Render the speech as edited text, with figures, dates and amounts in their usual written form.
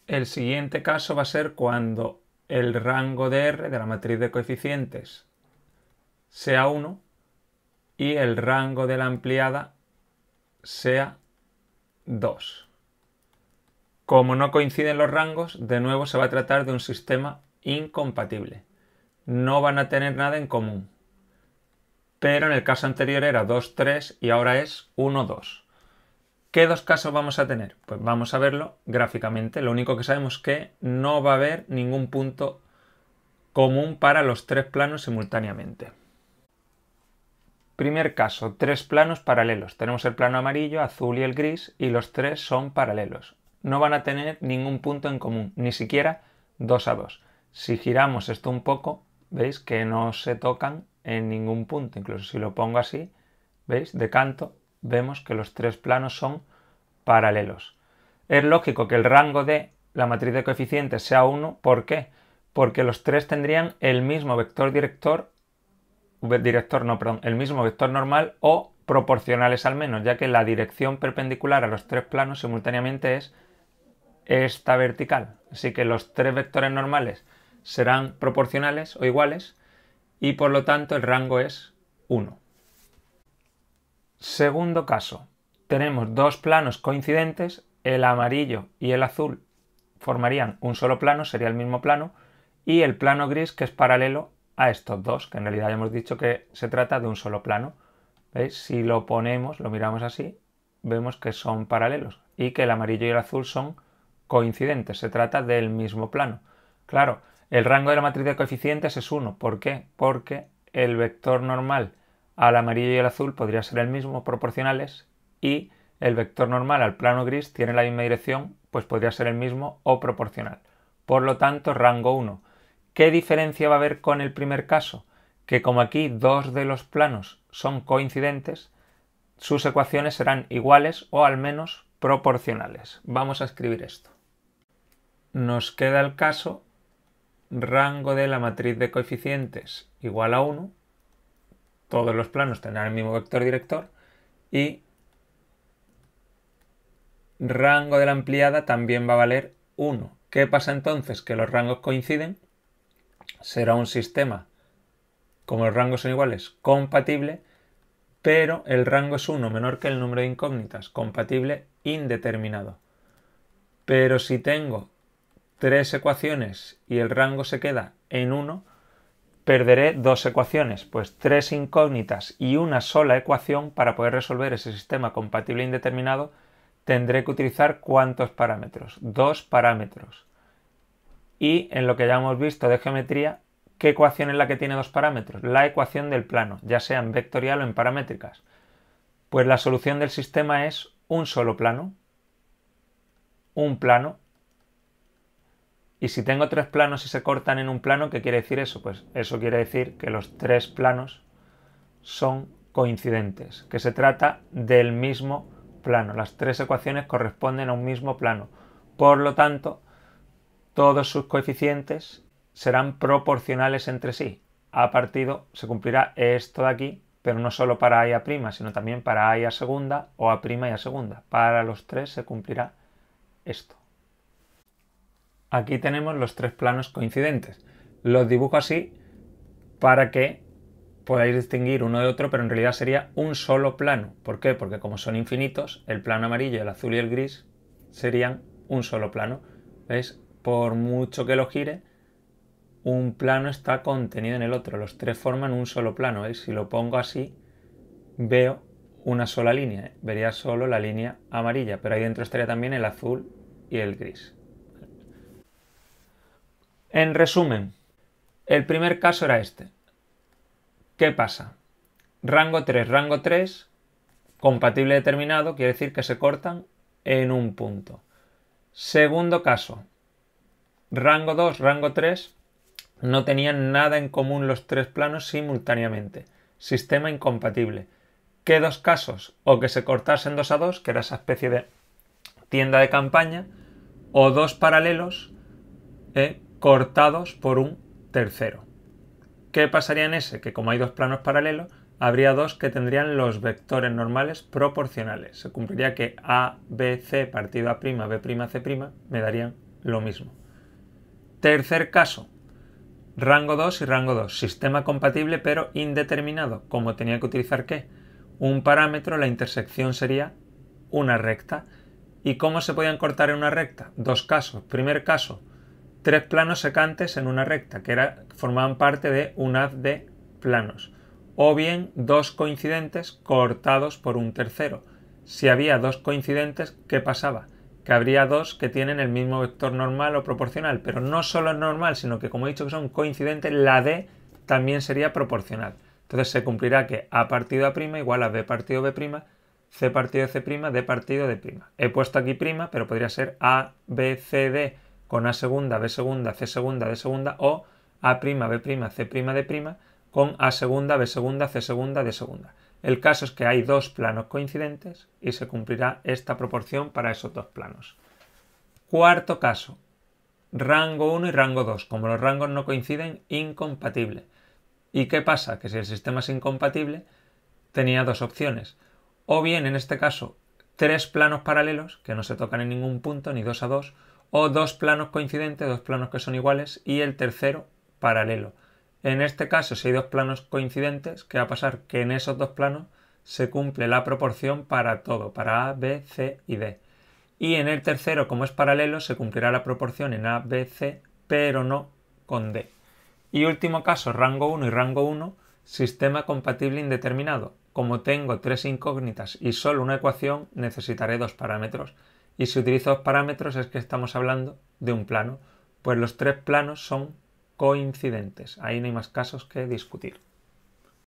El siguiente caso va a ser cuando el rango de R de la matriz de coeficientes sea 1 y el rango de la ampliada sea 2. Como no coinciden los rangos, de nuevo se va a tratar de un sistema incompatible. No van a tener nada en común. Pero en el caso anterior era 2, 3 y ahora es 1, 2. ¿Qué dos casos vamos a tener? Pues vamos a verlo gráficamente. Lo único que sabemos es que no va a haber ningún punto común para los tres planos simultáneamente. Primer caso, tres planos paralelos. Tenemos el plano amarillo, azul y el gris y los tres son paralelos. No van a tener ningún punto en común, ni siquiera 2 a 2. Si giramos esto un poco, veis que no se tocan en ningún punto. Incluso si lo pongo así, veis, de canto, vemos que los tres planos son paralelos. Es lógico que el rango de la matriz de coeficientes sea 1. ¿Por qué? Porque los tres tendrían el mismo vector el mismo vector normal o proporcionales al menos, ya que la dirección perpendicular a los tres planos simultáneamente es esta vertical. Así que los tres vectores normales serán proporcionales o iguales y por lo tanto el rango es 1. Segundo caso, tenemos dos planos coincidentes, el amarillo y el azul formarían un solo plano, sería el mismo plano, y el plano gris que es paralelo a estos dos, que en realidad ya hemos dicho que se trata de un solo plano. ¿Veis? Si lo ponemos, lo miramos así, vemos que son paralelos y que el amarillo y el azul son coincidentes, se trata del mismo plano. Claro, el rango de la matriz de coeficientes es 1. ¿Por qué? Porque el vector normal al amarillo y el azul podría ser el mismo, proporcionales, y el vector normal al plano gris tiene la misma dirección, pues podría ser el mismo o proporcional. Por lo tanto, rango 1. ¿Qué diferencia va a haber con el primer caso? Que como aquí dos de los planos son coincidentes, sus ecuaciones serán iguales o al menos proporcionales. Vamos a escribir esto. Nos queda el caso rango de la matriz de coeficientes igual a 1. Todos los planos tendrán el mismo vector director y rango de la ampliada también va a valer 1. ¿Qué pasa entonces? Que los rangos coinciden. Será un sistema, como los rangos son iguales, compatible, pero el rango es 1 menor que el número de incógnitas, compatible indeterminado. Pero si tengo tres ecuaciones y el rango se queda en 1, perderé dos ecuaciones, pues tres incógnitas y una sola ecuación. Para poder resolver ese sistema compatible indeterminado tendré que utilizar ¿cuántos parámetros? 2 parámetros. Y en lo que ya hemos visto de geometría, ¿qué ecuación es la que tiene dos parámetros? La ecuación del plano, ya sea en vectorial o en paramétricas. Pues la solución del sistema es un solo plano, un plano. Y si tengo tres planos y se cortan en un plano, ¿qué quiere decir eso? Pues eso quiere decir que los tres planos son coincidentes, que se trata del mismo plano. Las tres ecuaciones corresponden a un mismo plano. Por lo tanto, todos sus coeficientes serán proporcionales entre sí. A partido se cumplirá esto de aquí, pero no solo para a y a', sino también para a y a segunda o a' y a segunda. Para los tres se cumplirá esto. Aquí tenemos los tres planos coincidentes. Los dibujo así para que podáis distinguir uno de otro, pero en realidad sería un solo plano. ¿Por qué? Porque como son infinitos, el plano amarillo, el azul y el gris serían un solo plano. ¿Veis? Por mucho que lo gire, un plano está contenido en el otro. Los tres forman un solo plano. ¿Veis? Si lo pongo así, veo una sola línea. Vería solo la línea amarilla, pero ahí dentro estaría también el azul y el gris. En resumen, el primer caso era este. ¿Qué pasa? Rango 3, compatible determinado, quiere decir que se cortan en un punto. Segundo caso, rango 2, rango 3, no tenían nada en común los tres planos simultáneamente. Sistema incompatible. ¿Qué dos casos? O que se cortasen 2 a 2, que era esa especie de tienda de campaña, o dos paralelos cortados por un tercero. ¿Qué pasaría en ese? Que como hay dos planos paralelos, habría dos que tendrían los vectores normales proporcionales. Se cumpliría que A, B, C partido A', B', C' me darían lo mismo. Tercer caso, rango 2 y rango 2, sistema compatible pero indeterminado. Como tenía que utilizar ¿qué? Un parámetro, la intersección sería una recta. ¿Y cómo se podían cortar en una recta? Dos casos. Primer caso, tres planos secantes en una recta, que formaban parte de un haz de planos. O bien dos coincidentes cortados por un tercero. Si había dos coincidentes, ¿qué pasaba? Que habría dos que tienen el mismo vector normal o proporcional, pero no solo es normal, sino que como he dicho que son coincidentes, la D también sería proporcional. Entonces se cumplirá que A partido A' igual a B partido B', C partido C', D partido D'. He puesto aquí prima, pero podría ser A, B, C, D con A segunda, B segunda, C segunda, D segunda, o A', B', C', D' con A segunda, B segunda, C segunda, D segunda. El caso es que hay dos planos coincidentes y se cumplirá esta proporción para esos dos planos. Cuarto caso, rango 1 y rango 2. Como los rangos no coinciden, incompatible. ¿Y qué pasa? Que si el sistema es incompatible, tenía dos opciones. O bien, en este caso, tres planos paralelos, que no se tocan en ningún punto, ni 2 a 2, o dos planos coincidentes, dos planos que son iguales, y el tercero paralelo. En este caso, si hay dos planos coincidentes, ¿qué va a pasar? Que en esos dos planos se cumple la proporción para todo, para A, B, C y D. Y en el tercero, como es paralelo, se cumplirá la proporción en A, B, C, pero no con D. Y último caso, rango 1 y rango 1, sistema compatible indeterminado. Como tengo tres incógnitas y solo una ecuación, necesitaré dos parámetros. Y si utilizo dos parámetros es que estamos hablando de un plano. Pues los tres planos son coincidentes. Ahí no hay más casos que discutir.